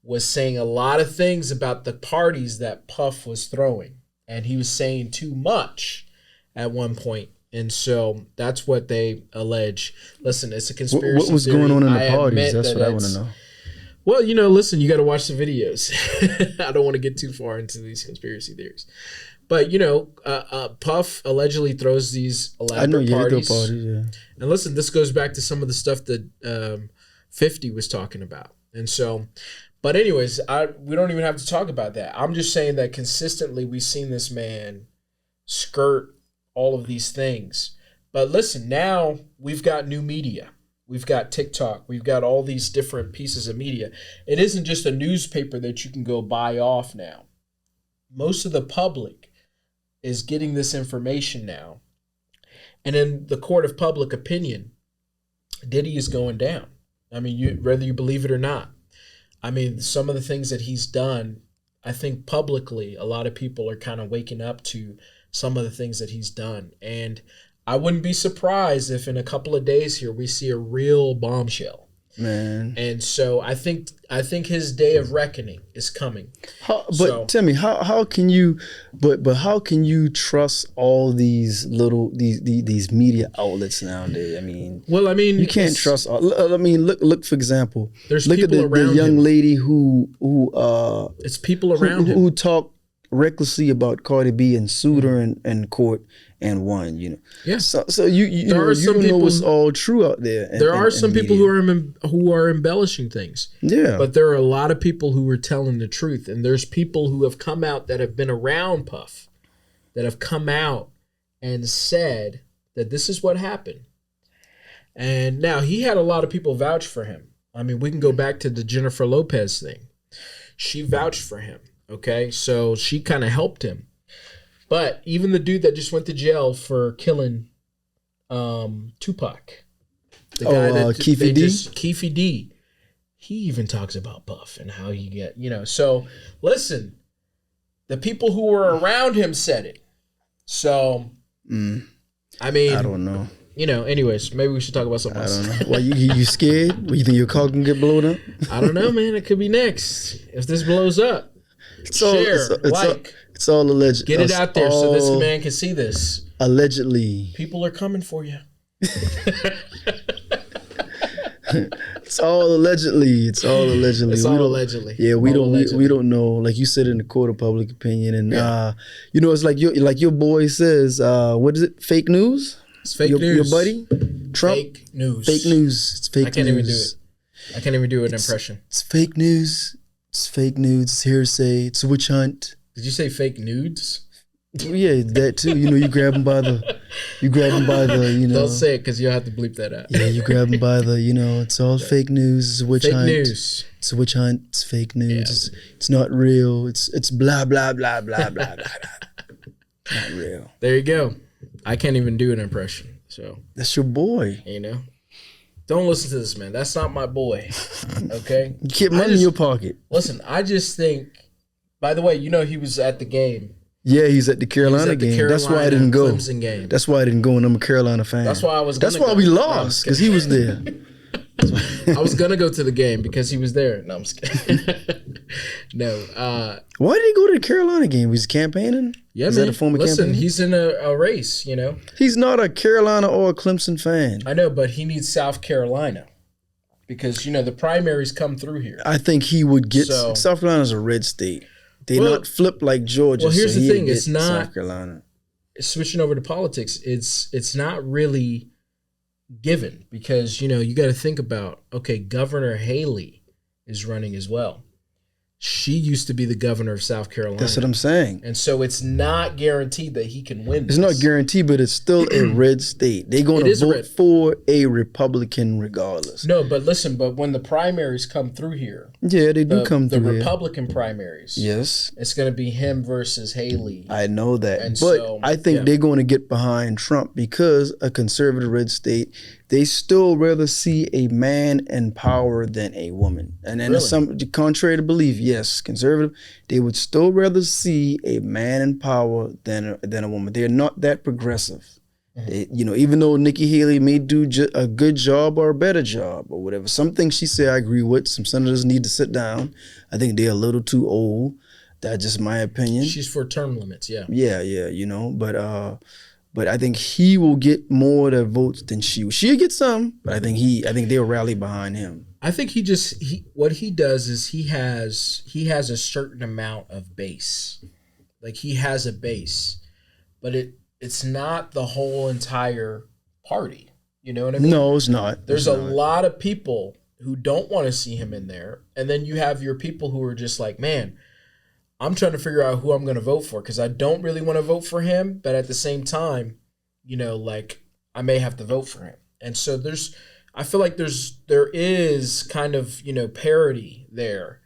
was saying a lot of things about the parties that Puff was throwing, and he was saying too much at one point. And so that's what they allege. Listen, it's a conspiracy What was theory. going on in the parties? That's what I want to know. Well, listen, you got to watch the videos. I don't want to get too far into these conspiracy theories. But, Puff allegedly throws these elaborate parties. Yeah. And listen, this goes back to some of the stuff that 50 was talking about. And so, but anyways, we don't even have to talk about that. I'm just saying that consistently we've seen this man skirt all of these things. But listen, now we've got new media. We've got TikTok. We've got all these different pieces of media. It isn't just a newspaper that you can go buy off now. Most of the public is getting this information now. And in the court of public opinion, Diddy is going down. I mean, whether you believe it or not. I mean, some of the things that he's done, I think publicly, a lot of people are kind of waking up to some of the things that he's done. And I wouldn't be surprised if in a couple of days here we see a real bombshell. Man. And so I think his day of reckoning is coming. Tell me, how can you how can you trust all these little these media outlets nowadays? I mean, you can't trust all. I mean, look for example. Look at the young lady who it's people around who talk recklessly about Cardi B and sued her in court and won, Yeah. So you don't know what's all true out there. There are some people who are embellishing things. Yeah. But there are a lot of people who are telling the truth, and there's people who have come out that have been around Puff, that have come out and said that this is what happened. And now he had a lot of people vouch for him. I mean, we can go back to the Jennifer Lopez thing. She vouched for him. Okay, so she kind of helped him. But even the dude that just went to jail for killing Tupac, the guy that Keefe D, he even talks about Puff and how he get, So listen, the people who were around him said it. So, I mean, I don't know. Anyways, maybe we should talk about something else. I don't know. Well, you scared? You think your car can get blown up? I don't know, man. It could be next. If this blows up. It's all alleged. Get it out there so this man can see this. Allegedly. People are coming for you. It's all allegedly. It's all allegedly. Yeah, we don't know. Like you said in the court of public opinion, and it's like your boy says. What is it? Fake news. It's fake news. Your buddy Trump. Fake news. Fake news. It's fake news. I can't even do it. I can't even do an impression. It's fake news. It's fake news. It's hearsay. It's a witch hunt. Did you say fake nudes? Yeah, that too. You grab them by the. Don't say it because you'll have to bleep that out. Yeah, you grab them by the. It's all fake news. It's a witch hunt. Fake news. It's a witch hunt. It's fake news. Yeah. It's not real. It's blah blah blah blah blah blah. Not real. There you go. I can't even do an impression. So that's your boy. Don't listen to this man. That's not my boy. Okay? You keep money in your pocket. Listen, I just think, by the way, he was at the game. Yeah, he's at the Carolina game. That's why I didn't go. Clemson game. That's why I didn't go, and I'm a Carolina fan. That's why we lost, because he was there. I was going to go to the game because he was there. No, I'm just kidding. No. Why did he go to the Carolina game? Was he campaigning? Yeah, Is that a former campaign? He's in a race, He's not a Carolina or a Clemson fan. I know, but he needs South Carolina because, the primaries come through here. I think he would get... South Carolina's a red state. They not flip like Georgia. Well, here's the thing. It's not... South Carolina. Switching over to politics, it's not really given because, you got to think about, okay, Governor Haley is running as well. She used to be the governor of South Carolina. That's what I'm saying. And so it's not guaranteed that he can win this. It's not guaranteed, but it's still a red state. They're going to vote for a Republican regardless. No, but listen, when the primaries come through here. Yeah, they do come through the here. Republican primaries. Yes. It's going to be him versus Haley. I know that. And but I think they're going to get behind Trump because a conservative red state they still rather see a man in power than a woman. And then some contrary to belief, yes, conservative, they would still rather see a man in power than a woman. They're not that progressive. They, even though Nikki Haley may do a good job or a better job or whatever, some things she said I agree with. Some senators need to sit down. I think they're a little too old. That's just my opinion. She's for term limits, yeah. Yeah, but I think he will get more of the votes than she will. She'll get some, but I think they'll rally behind him. I think what he does is he has a certain amount of base. Like he has a base, but it's not the whole entire party. You know what I mean? No, it's not. There's a lot of people who don't want to see him in there. And then you have your people who are just like, man, I'm trying to figure out who I'm going to vote for because I don't really want to vote for him. But at the same time, I may have to vote for him. And so I feel like there is kind of, parity there.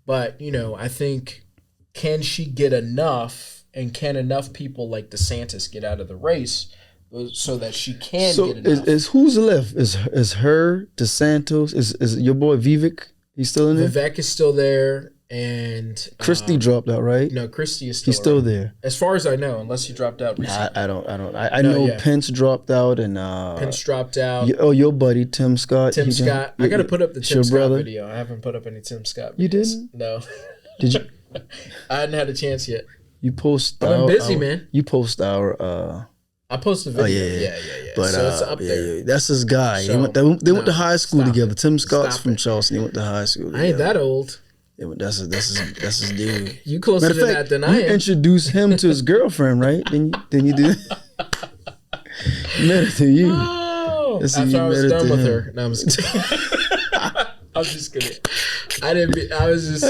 But, I think, can she get enough? And can enough people like DeSantis get out of the race so that she can get enough? Is who's left? Is her, DeSantis, is your boy Vivek? He's still in there? Vivek is still there, and Christie dropped out, right? No, Christie is still. He's still there, as far as I know, unless he dropped out recently. I know Pence dropped out, and Pence dropped out. Your buddy Tim Scott. Tim Scott. I got to put up the Tim Scott video. I haven't put up any Tim Scott videos. You didn't? No. Did you? I hadn't had a chance yet. You post. I've been busy, man. You post our. I posted a video. Yeah. But so it's up there. Yeah. That's his guy. So, they went to high school together. Tim Scott's from Charleston. They went to high school together. I ain't that old. That's his dude. You closer to that than I am. You introduced him to his girlfriend, right? Then you did. Met it to you. Oh, after I was done with her. No, I'm just kidding. I was just kidding. I was just.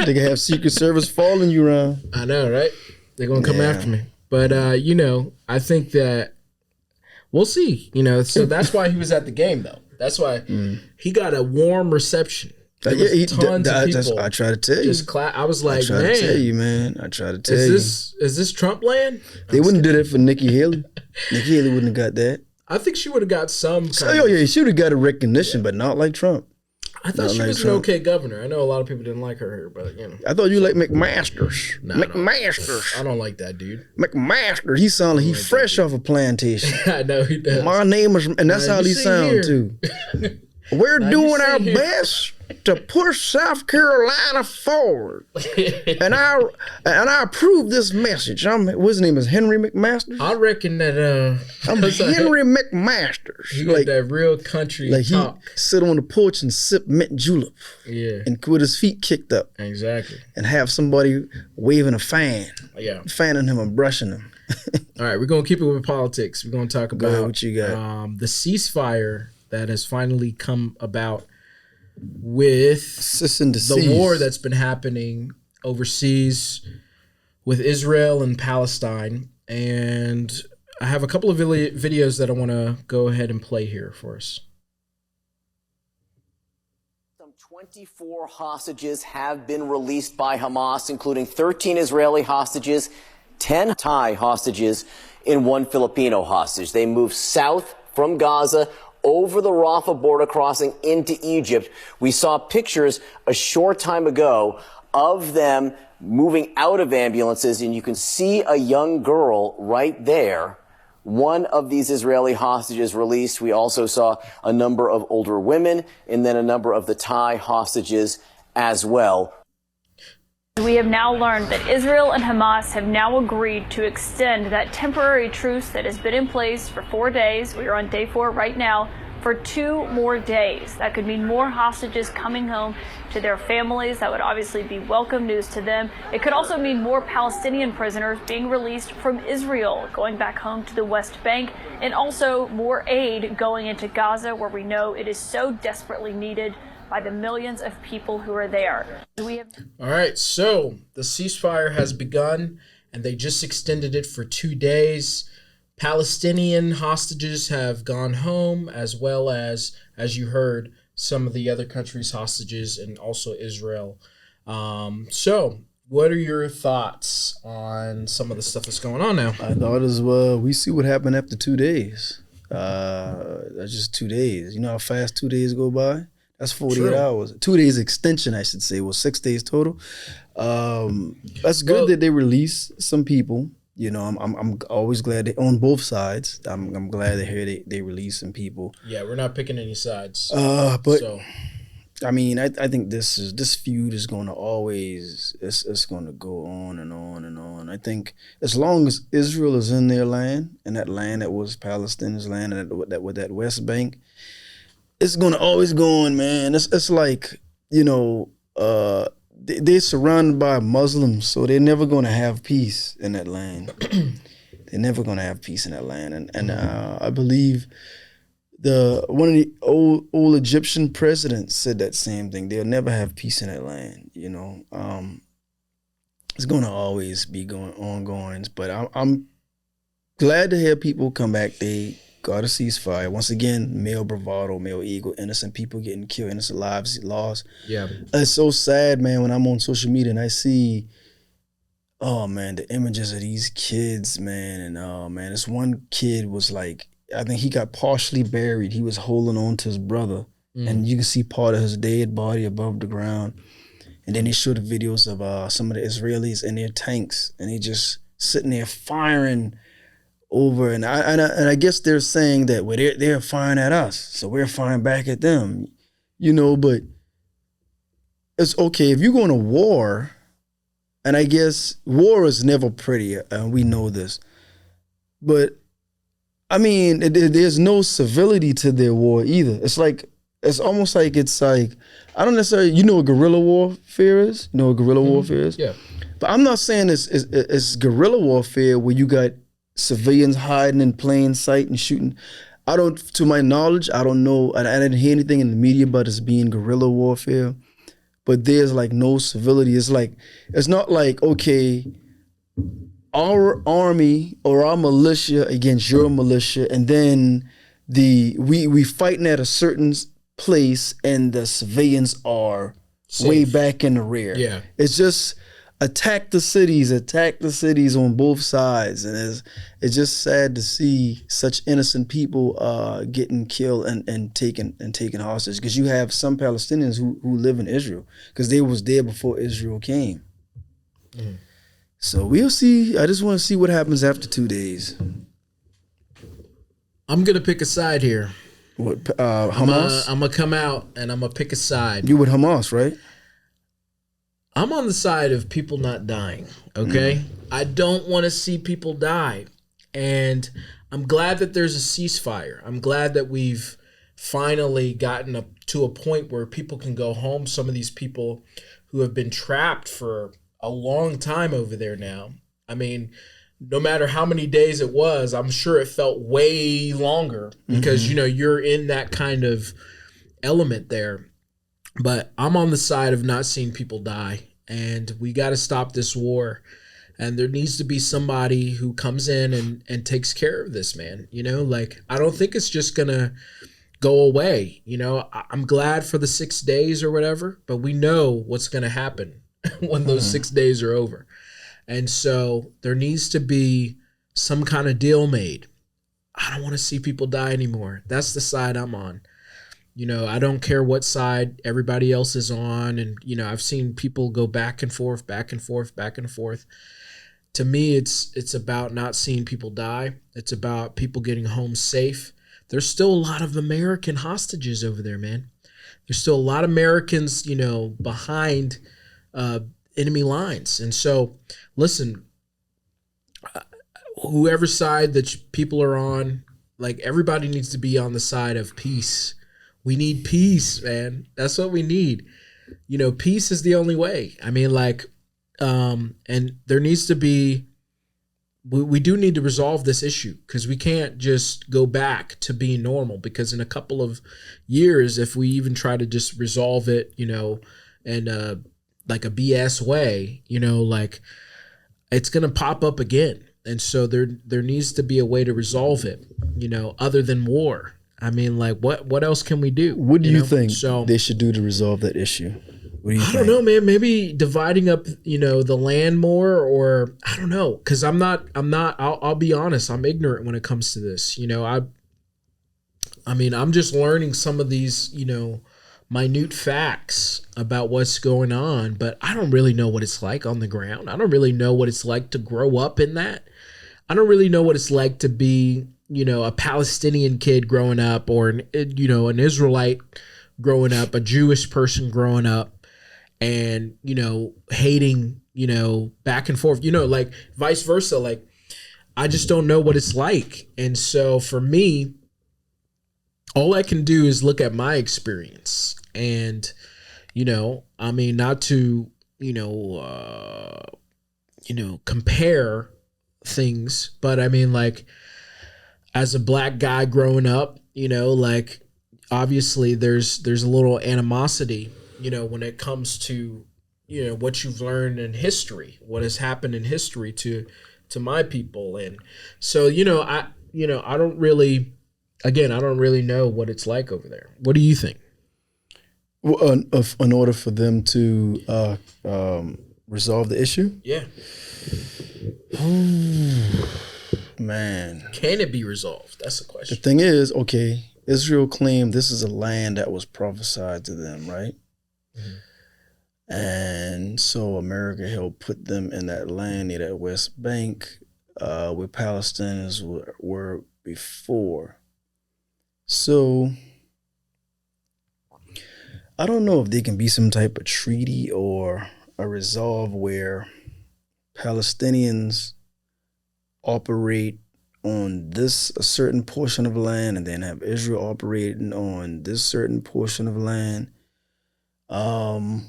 They can have Secret Service following you around. I know, right? They're gonna come after me. But I think that we'll see. So that's why he was at the game, though. That's why he got a warm reception. Tons of people. I try to tell you. I was like, man. I try to tell you, man. I try to tell you. Is this Trump land? They wouldn't do that for Nikki Haley. Nikki Haley wouldn't have got that. I think she would have got some. She would have got a recognition, but not like Trump. I thought she was an okay governor. I know a lot of people didn't like her here, but I thought you like McMaster's. McMaster's. I don't like that dude. McMaster. He sound like he's fresh off a plantation. I know he does. My name is, and that's how he sound too. We're doing our best to push South Carolina forward, and I approve this message. His name is Henry McMaster. I reckon that I'm Henry McMaster. He got that real country talk. He sit on the porch and sip mint julep. Yeah, and with his feet kicked up. Exactly. And have somebody waving a fan. Yeah, fanning him and brushing him. All right, we're gonna keep it with politics. We're gonna talk about what you got. The ceasefire that has finally come about with the war that's been happening overseas with Israel and Palestine. And I have a couple of videos that I want to go ahead and play here for us. Some 24 hostages have been released by Hamas, including 13 Israeli hostages, 10 Thai hostages, and 1 Filipino hostage. They moved south from Gaza over the Rafah border crossing into Egypt. We saw pictures a short time ago of them moving out of ambulances, and you can see a young girl right there. One of these Israeli hostages released. We also saw a number of older women and then a number of the Thai hostages as well. We have now learned that Israel and Hamas have now agreed to extend that temporary truce that has been in place for 4 days. We are on day 4 right now for 2 more days. That could mean more hostages coming home to their families. That would obviously be welcome news to them. It could also mean more Palestinian prisoners being released from Israel, going back home to the West Bank, and also more aid going into Gaza, where we know it is so desperately needed by the millions of people who are there. All right, so the ceasefire has begun, and they just extended it for 2 days. Palestinian hostages have gone home, as well as you heard, some of the other countries' hostages, and also Israel. So what are your thoughts on some of the stuff that's going on now? I thought as well, we see what happened after 2 days. That's just 2 days. You know how fast 2 days go by? That's 48 True. hours. 2 days extension, I should say, was 6 days total. That's good that they release some people. You know, I'm always glad they on both sides. I'm glad to hear they release some people. Yeah, we're not picking any sides. But so. I mean, I think this feud is going to always it's going to go on and on and on. I think as long as Israel is in their land, and that land that was Palestine's land, and that with that West Bank, it's going to always go on, man. It's like, you know, they're surrounded by Muslims, so they're never going to have peace in that land. They're never going to have peace in that land, and I believe. One of the old Egyptian presidents said that same thing. They'll never have peace in that land. You know, it's going to always be ongoings. But I'm glad to hear people come back. They got a ceasefire. Once again, male bravado, male ego, innocent people getting killed, innocent lives lost. Yeah, it's so sad, man. When I'm on social media and I see, oh man, the images of these kids, man, and oh man, this one kid was like. I think he got partially buried. He was holding on to his brother. And you can see part of his dead body above the ground. And then they showed the videos of some of the Israelis in their tanks. And they just sitting there firing over. And I guess they're saying that well, they're firing at us. So we're firing back at them. You know, but it's okay. If you're going to war, and I guess war is never pretty. And we know this. But I mean, there's no civility to their war either. It's almost like I don't necessarily, you know what guerrilla warfare is? You know what guerrilla warfare is? Yeah. But I'm not saying it's guerrilla warfare where you got civilians hiding in plain sight and shooting. To my knowledge, I don't know. I didn't hear anything in the media about this being guerrilla warfare. But there's like no civility. It's not like, okay, our army or our militia against your militia, and then we fighting at a certain place, and the civilians are safe. Way back in the rear. Yeah, it's just attack the cities on both sides, and it's just sad to see such innocent people getting killed and taken hostage. Because you have some Palestinians who live in Israel because they was there before Israel came. So we'll see. I just want to see what happens after 2 days. I'm going to pick a side here. What, Hamas? I'm going to come out and I'm going to pick a side. You with Hamas, right? I'm on the side of people not dying, okay? I don't want to see people die. And I'm glad that there's a ceasefire. I'm glad that we've finally gotten up to a point where people can go home. Some of these people who have been trapped for a long time over there now. I mean, no matter how many days it was, I'm sure it felt way longer because, you know, you're in that kind of element there. But I'm on the side of not seeing people die, and we got to stop this war. And there needs to be somebody who comes in and takes care of this, man. You know, like, I don't think it's just going to go away. You know, I'm glad for the 6 days or whatever, but we know what's going to happen when those 6 days are over. And so there needs to be some kind of deal made. I don't want to see people die anymore. That's the side I'm on. You know, I don't care what side everybody else is on. And, you know, I've seen people go back and forth, back and forth, back and forth. To me, it's about not seeing people die. It's about people getting home safe. There's still a lot of American hostages over there, man. There's still a lot of Americans, you know, behind enemy lines. And so, listen, whoever side that people are on, like, everybody needs to be on the side of peace. We need peace, man. That's what we need. You know, peace is the only way. I mean, like, and there needs to be, we do need to resolve this issue, because we can't just go back to being normal, because in a couple of years, if we even try to just resolve it, you know, and like a BS way, you know, like, it's going to pop up again. And so there needs to be a way to resolve it, you know, other than war. I mean, like, what else can we do? What do you think they should do to resolve that issue? What do you think? I don't know, man. Maybe dividing up, you know, the land more, or I don't know. Cause I'll be honest. I'm ignorant when it comes to this. You know, I mean, I'm just learning some of these, minute facts about what's going on, but I don't really know what it's like on the ground. I don't really know what it's like to grow up in that. I don't really know what it's like to be, a Palestinian kid growing up, or an Israelite growing up, a Jewish person growing up, and, hating, back and forth, like vice versa. Like, I just don't know what it's like. And so for me, all I can do is look at my experience and, not to, compare things, but I mean, like, as a black guy growing up, like, obviously there's a little animosity, when it comes to, what you've learned in history, what has happened in history to my people. And so, I don't really know what it's like over there. What do you think? Well, in order for them to resolve the issue? Yeah. Man. Can it be resolved? That's the question. The thing is, okay, Israel claimed this is a land that was prophesied to them, right? Mm-hmm. And so America helped put them in that land near that West Bank where Palestinians were before. So I don't know if there can be some type of treaty or a resolve where Palestinians operate on a certain portion of land and then have Israel operating on this certain portion of land. I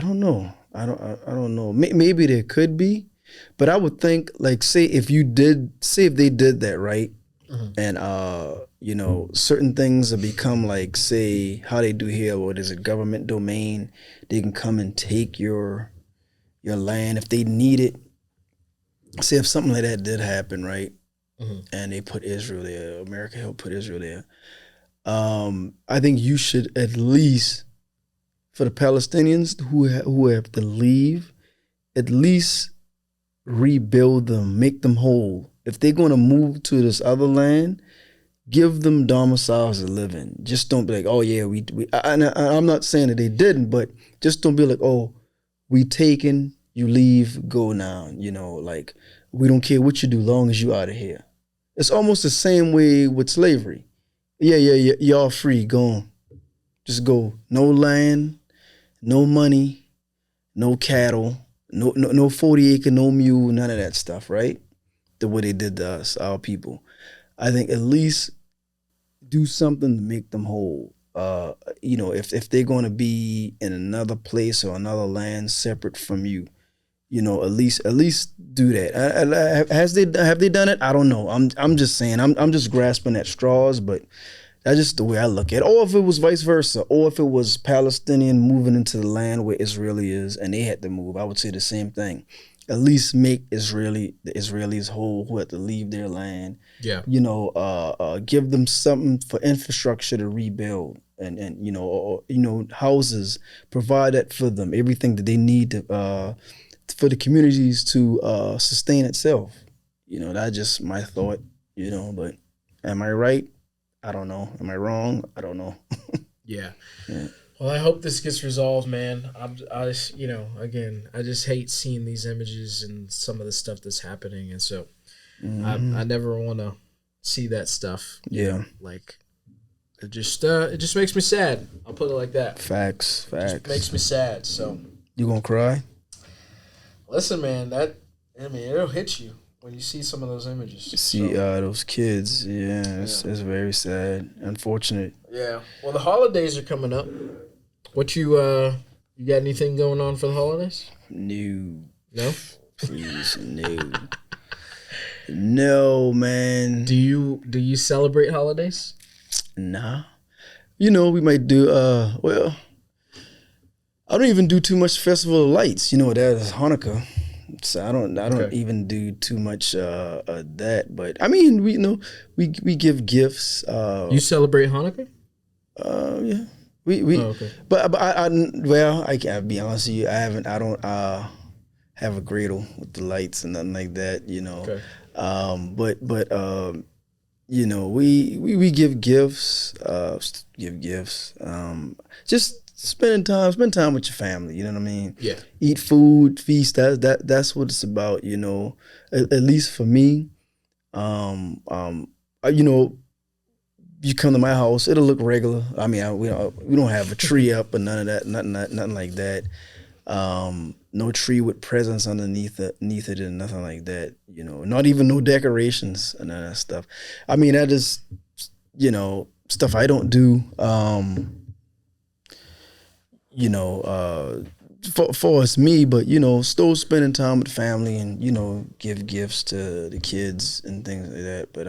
don't know. I don't know. Maybe there could be, but I would think, like, say if they did that, right? Mm-hmm. And certain things have become, like, say how they do here, what is it, government domain? They can come and take your land if they need it. Say if something like that did happen, right? Mm-hmm. And they put Israel there, America helped put Israel there. I think you should at least, for the Palestinians who have to leave, at least rebuild them, make them whole. If they're going to move to this other land, give them domiciles to live in. Just don't be like, oh yeah, I'm not saying that they didn't, but just don't be like, oh, we taken, you leave, go now. Like, we don't care what you do, long as you out of here. It's almost the same way with slavery. Yeah, y'all free, go on. Just go. No land, no money, no cattle, no 40 acre, no mule, none of that stuff, right? The way they did to us, our people. I think at least do something to make them whole. If they're going to be in another place or another land separate from you, at least do that. Have they done it? I don't know. I'm just saying. I'm just grasping at straws, but that's just the way I look at it. Or if it was vice versa, or if it was Palestinian moving into the land where Israeli is and they had to move, I would say the same thing. At least make the Israelis whole who had to leave their land. Yeah. Give them something for infrastructure to rebuild and houses, provide that for them, everything that they need to for the communities to sustain itself. That's just my thought, but am I right? I don't know. Am I wrong? I don't know. Yeah. Well, I hope this gets resolved, man. I just hate seeing these images and some of the stuff that's happening. And so I never want to see that stuff. Yeah. Like, it just makes me sad. I'll put it like that. Facts. It just makes me sad. So. You gonna cry? Listen, man, it'll hit you when you see some of those images. See those kids, it's very sad, unfortunate. Yeah. Well, the holidays are coming up. What you got anything going on for the holidays? No. No? Please, no. No, man. Do you celebrate holidays? Nah. We might do I don't even do too much Festival of Lights. That is Hanukkah. So I don't even do too much that. But I mean, we give gifts. You celebrate Hanukkah? Yeah. But I can't be honest with you. I don't have a griddle with the lights and nothing like that. Okay. But you know, we give gifts, just spend time with your family. You know what I mean? Yeah. Eat food, feast. That's what it's about. You know, at least for me. You know, you come to my house, it'll look regular. I mean, we don't have a tree up or none of that, nothing like that. No tree with presents underneath it and nothing like that. You know, not even no decorations and none of that stuff. I mean, that is, you know, stuff I don't do. You know, for us, me, but you know, still spending time with family and you know, give gifts to the kids and things like that. But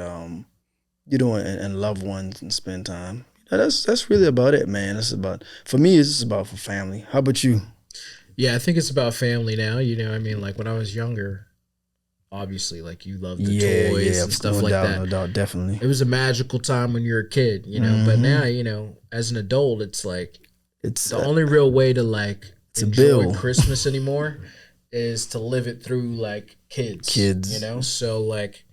you know, and loved ones and spend time. That's really about it, man. For me, it's just about for family. How about you? Yeah, I think it's about family now. You know, I mean, like when I was younger, obviously, like you loved the toys and stuff like that. No doubt, definitely. It was a magical time when you were a kid, you know. But now, you know, as an adult, it's like it's the only real way to like enjoy Christmas anymore is to live it through like kids. You know, so like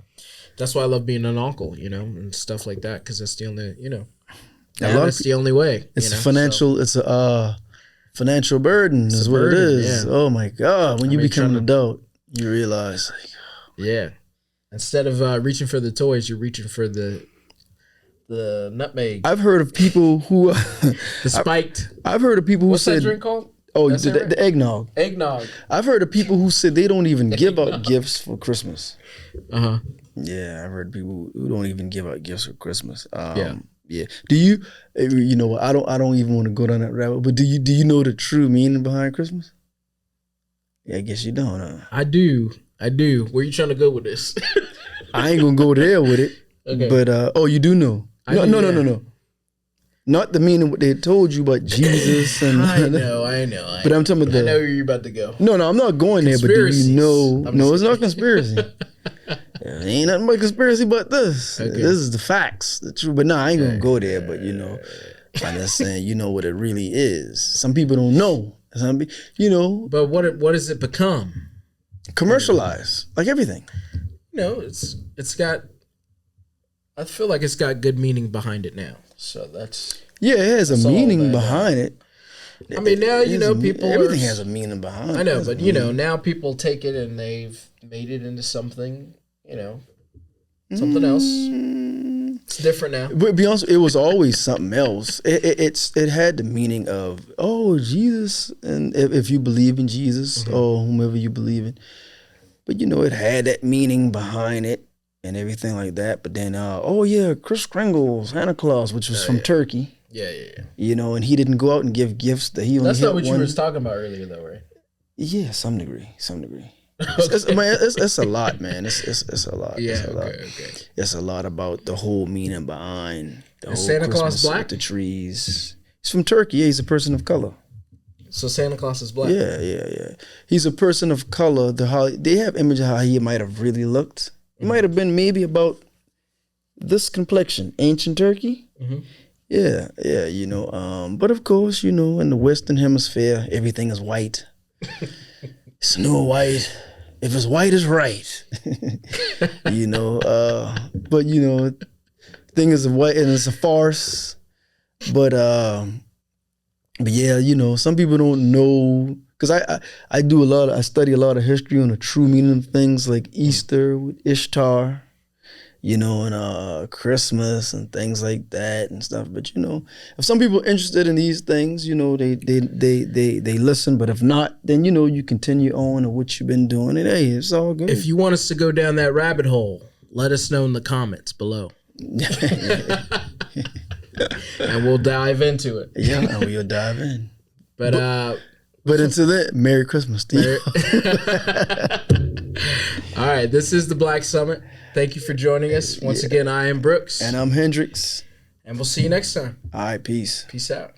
that's why I love being an uncle, you know, and stuff like that because that's the only, you know, that's the only way. It's financial. So. It's a financial burden is what it is. Yeah. Oh my God. When you become an adult, you realize. Yeah. Instead of reaching for the toys, you're reaching for the nutmeg. I've heard of people who... the spiked. I've heard of people who said... What's that drink called? Oh, the eggnog. Eggnog. I've heard of people who said they don't even give out gifts for Christmas. Uh-huh. Yeah, I've heard people who don't even give out gifts for Christmas. Yeah. Do you? You know, I don't even want to go down that rabbit. But do you know the true meaning behind Christmas? Yeah, I guess you don't. Huh? I do. Where you trying to go with this? I ain't gonna go there with it. Okay. But you do know? No. Not the meaning what they told you about Jesus and. I know. But I'm talking about I know where you're about to go. No, I'm not going there. But do you know? No, it's not conspiracy. Ain't nothing but conspiracy but this. Okay. This is the facts, the truth. But no, I ain't gonna go there. But you know, I'm just saying, you know what it really is. Some people don't know. You know. But what does it become? Commercialized, like everything. You know, it's got. I feel like it's got good meaning behind it now. So that's. Yeah, it has a meaning behind it. I mean, now you know people. Everything has a meaning behind it. I know, but you know, now people take it and they've made it into something. You know, something else. It's different now. But to be honest, it was always something else. It had the meaning of Jesus, and if you believe in Jesus or whomever you believe in. But you know, it had that meaning behind it and everything like that. But then, Kris Kringle, Santa Claus, which was from Turkey. Yeah. You know, and he didn't go out and give gifts. That's not what you were talking about earlier, though, right? Yeah, some degree. It's a lot, man. It's a lot. Yeah, okay. It's a lot about the whole meaning behind the whole Santa Claus black? With the trees. He's from Turkey. Yeah, he's a person of color. So Santa Claus is black. Yeah. He's a person of color. They have image of how he might have really looked. He might have been maybe about this complexion, ancient Turkey. Mm-hmm. Yeah. You know, but of course, you know, in the Western Hemisphere, everything is white. Snow White. If it's white, it's right. You know, but you know, thing is white and it's a farce. But yeah, you know, some people don't know because I study a lot of history on the true meaning of things like Easter with Ishtar, you know, and Christmas and things like that and stuff. But you know, if some people are interested in these things, you know, they listen. But if not, then you know, you continue on with what you've been doing, and hey, it's all good. If you want us to go down that rabbit hole, let us know in the comments below, and we'll dive into it. Yeah, and we'll dive in. But until then, Merry Christmas, Steve. All right, this is the Black Summit. Thank you for joining us. Once again, I am Brooks. And I'm Hendrix. And we'll see you next time. All right, peace. Peace out.